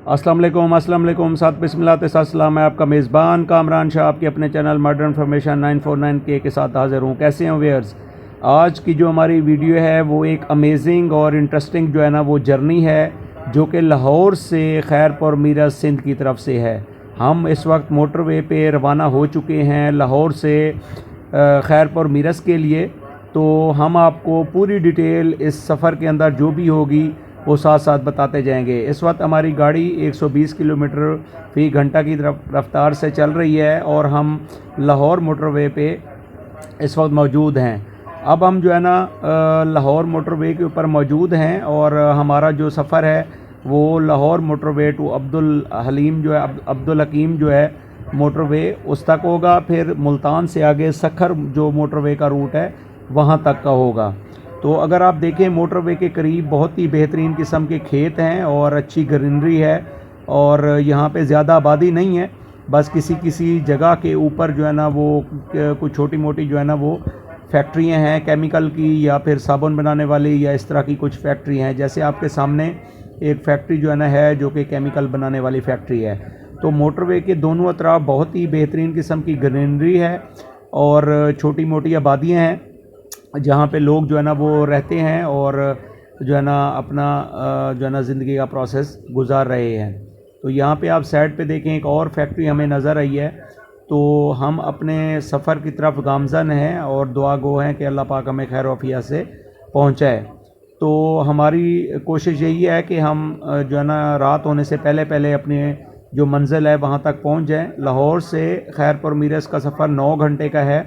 अस्सलाम वालेकुम साथ बिस्मिल्लाह के साथ सलाम। मैं आपका मेज़बान कामरान शाह आपके अपने चैनल मॉडर्न इन्फॉर्मेशन 949 के साथ हाज़िर हूँ। कैसे हैं व्यूअर्स? आज की जो हमारी वीडियो है वो एक अमेजिंग और इंटरेस्टिंग जो है ना वो जर्नी है जो कि लाहौर से खैरपुर मीरस सिंध की तरफ से है। हम इस वक्त मोटरवे पे रवाना हो चुके हैं लाहौर से खैरपुर मीरस के लिए। तो हम आपको पूरी डिटेल इस सफ़र के अंदर जो भी होगी वो साथ साथ बताते जाएंगे। इस वक्त हमारी गाड़ी 120 किलोमीटर फ़ी घंटा की रफ्तार से चल रही है और हम लाहौर मोटरवे पे इस वक्त मौजूद हैं। अब हम जो है ना लाहौर मोटरवे के ऊपर मौजूद हैं और हमारा जो सफ़र है वो लाहौर मोटरवे टू अब्दुल हकीम जो है मोटरवे उस तक होगा। फिर मुल्तान से आगे सखर जो मोटरवे का रूट है वहाँ तक का होगा। तो अगर आप देखें मोटरवे के करीब बहुत ही बेहतरीन किस्म के खेत हैं और अच्छी ग्रीनरी है और यहाँ पे ज़्यादा आबादी नहीं है। बस किसी जगह के ऊपर जो है ना वो कुछ छोटी मोटी जो है ना वो फैक्ट्रियाँ हैं केमिकल की या फिर साबुन बनाने वाली या इस तरह की कुछ फैक्ट्री हैं। जैसे आपके सामने एक फैक्ट्री जो है ना है जो कि केमिकल बनाने वाली फैक्ट्री है। तो मोटरवे के दोनों अतराफ बहुत ही बेहतरीन किस्म की ग्रीनरी है और छोटी मोटी आबादियाँ हैं जहाँ पे लोग जो है ना वो रहते हैं और जो है ना अपना जो है ना ज़िंदगी का प्रोसेस गुजार रहे हैं। तो यहाँ पे आप साइड पे देखें एक और फैक्ट्री हमें नज़र आई है। तो हम अपने सफ़र की तरफ गामज़न हैं और दुआ गो हैं कि अल्लाह पाक हमें खैर वफ़िया से पहुँचाए। तो हमारी कोशिश यही है कि हम जो है ना रात होने से पहले अपने जो मंज़िल है वहाँ तक पहुँच जाएँ। लाहौर से खैरपुर मीरस का सफ़र 9 घंटे का है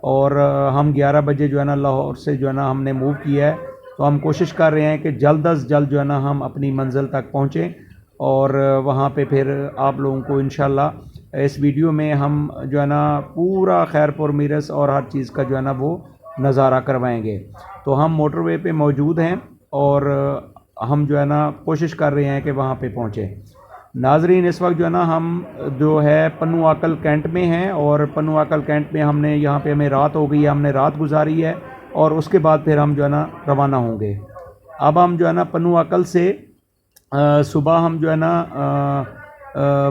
और हम 11 बजे जो है ना लाहौर से जो है ना हमने मूव किया है। तो हम कोशिश कर रहे हैं कि जल्द अज़ जल्द जो है ना हम अपनी मंज़िल तक पहुँचें और वहाँ पे फिर आप लोगों को इंशाल्लाह इस वीडियो में हम जो है ना पूरा खैरपुर मीरस और हर चीज़ का जो है ना वो नज़ारा करवाएंगे। तो हम मोटरवे पे मौजूद हैं और हम जो है ना कोशिश कर रहे हैं कि वहाँ पे पहुँचें। नाजरीन इस वक्त जो है ना हम जो है पन्नू आकल कैंट में हैं और पन्नू आकल कैंट में हमने यहाँ पे हमें रात हो गई है, हमने रात गुजारी है और उसके बाद फिर हम जो है ना रवाना होंगे। अब हम जो है ना पन्नू आकल से सुबह हम जो है ना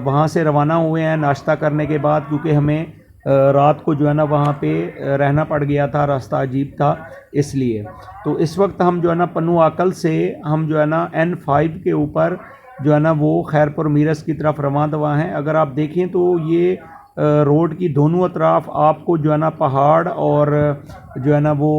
वहाँ से रवाना हुए हैं नाश्ता करने के बाद, क्योंकि हमें रात को जो है ना वहाँ पे रहना पड़ गया था, रास्ता अजीब था इसलिए। तो इस वक्त हम जो है ना पन्नू आकल से हम जो है ना N5 के ऊपर जो है ना वो खैरपुर मीरस की तरफ रवाना हैं। अगर आप देखें तो ये रोड की दोनों अतराफ आपको जो है ना पहाड़ और जो है ना वो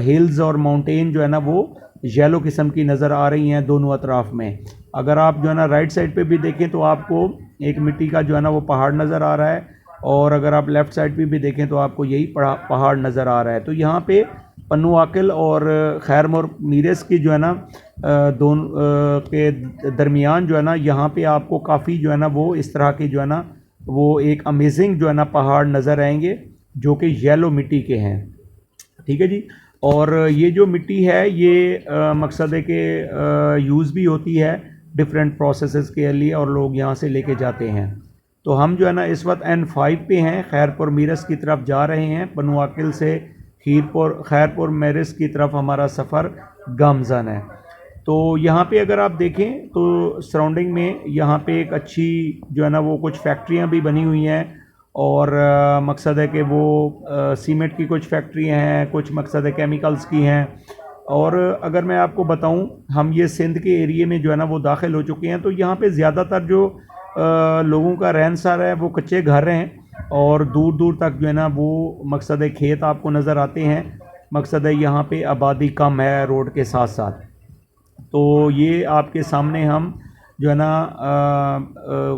हिल्स और माउंटेन जो है ना वो येलो किस्म की नज़र आ रही हैं दोनों अतराफ में। अगर आप जो है ना राइट साइड पे भी देखें तो आपको एक मिट्टी का जो है ना वो पहाड़ नज़र आ रहा है और अगर आप लेफ़्ट साइड पे भी देखें तो आपको यही पहाड़ नज़र आ रहा है। तो यहाँ पे पन्नू आकल और खैरपुर मीरस की जो है ना दोनों के दरमियान जो है ना यहाँ पे आपको काफ़ी जो है ना वो इस तरह की जो है ना वो एक अमेजिंग जो है ना पहाड़ नज़र आएंगे जो कि येलो मिट्टी के हैं। ठीक है जी। और ये जो मिट्टी है ये मकसद है कि यूज़ भी होती है डिफरेंट प्रोसेसेस के लिए और लोग यहाँ से लेके जाते हैं। तो हम जो है ना इस वक्त N5 पे हैं, खैरपुर मीरस की तरफ जा रहे हैं। पन्नू आकल से खैरपुर मीरस की तरफ हमारा सफ़र गामज़न है। तो यहाँ पे अगर आप देखें तो सराउंडिंग में यहाँ पे एक अच्छी जो है ना वो कुछ फैक्ट्रियाँ भी बनी हुई हैं और मकसद है कि वो सीमेंट की कुछ फैक्ट्रियाँ हैं, कुछ मकसद है केमिकल्स की हैं। और अगर मैं आपको बताऊं हम ये सिंध के एरिए में जो है ना वो दाखिल हो चुके हैं। तो यहाँ पे ज़्यादातर जो लोगों का रहन सहन है वो कच्चे घर हैं और दूर दूर तक जो है ना वो मकसद है खेत आपको नज़र आते हैं। मकसद है यहाँ पे आबादी कम है रोड के साथ साथ। तो ये आपके सामने हम जो है ना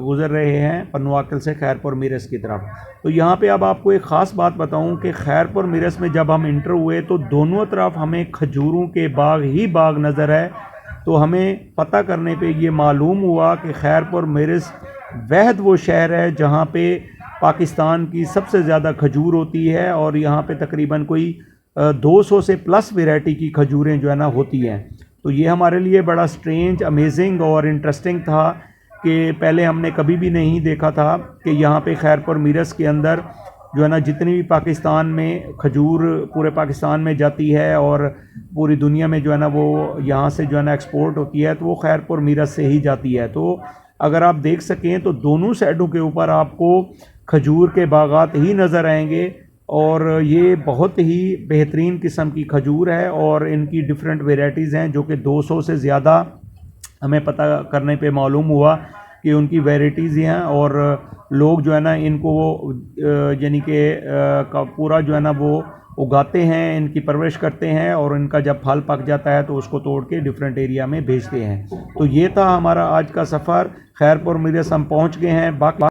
गुज़र रहे हैं पन्नू आकल से खैरपुर मीरस की तरफ। तो यहाँ पे अब आपको एक ख़ास बात बताऊँ कि खैरपुर मीरस में जब हम इंटर हुए तो दोनों तरफ हमें खजूरों के बाग ही बाग नज़र है। तो हमें पता करने पे ये मालूम हुआ कि खैरपुर मीरस वहद वो शहर है जहाँ पे पाकिस्तान की सबसे ज़्यादा खजूर होती है और यहाँ पे तकरीबन कोई 200 से प्लस वैरायटी की खजूरें जो है ना होती हैं। तो ये हमारे लिए बड़ा स्ट्रेंज, अमेजिंग और इंटरेस्टिंग था कि पहले हमने कभी भी नहीं देखा था कि यहाँ पे खैरपुर मीरस के अंदर जो है ना जितनी भी पाकिस्तान में खजूर पूरे पाकिस्तान में जाती है और पूरी दुनिया में जो है ना वो यहाँ से जो है ना एक्सपोर्ट होती है तो वो खैरपुर मीरस से ही जाती है। तो اگر آپ دیکھ سکیں تو دونوں سائڈوں کے اوپر آپ کو کھجور کے باغات ہی نظر آئیں گے، اور یہ بہت ہی بہترین قسم کی کھجور ہے، اور ان کی ڈیفرنٹ ویرائٹیز ہیں جو کہ 200 سے زیادہ ہمیں پتہ کرنے پہ معلوم ہوا کہ ان کی ویرائٹیز ہیں، اور لوگ جو ہے نا ان کو وہ یعنی کہ پورا جو ہے نا وہ اگاتے ہیں، ان کی پرورش کرتے ہیں، اور ان کا جب پھل پک جاتا ہے تو اس کو توڑ کے ڈیفرنٹ ایریا میں بھیجتے ہیں۔ تو یہ تھا ہمارا آج کا سفر، خیرپور میرس ہم پہنچ گئے ہیں۔ باقی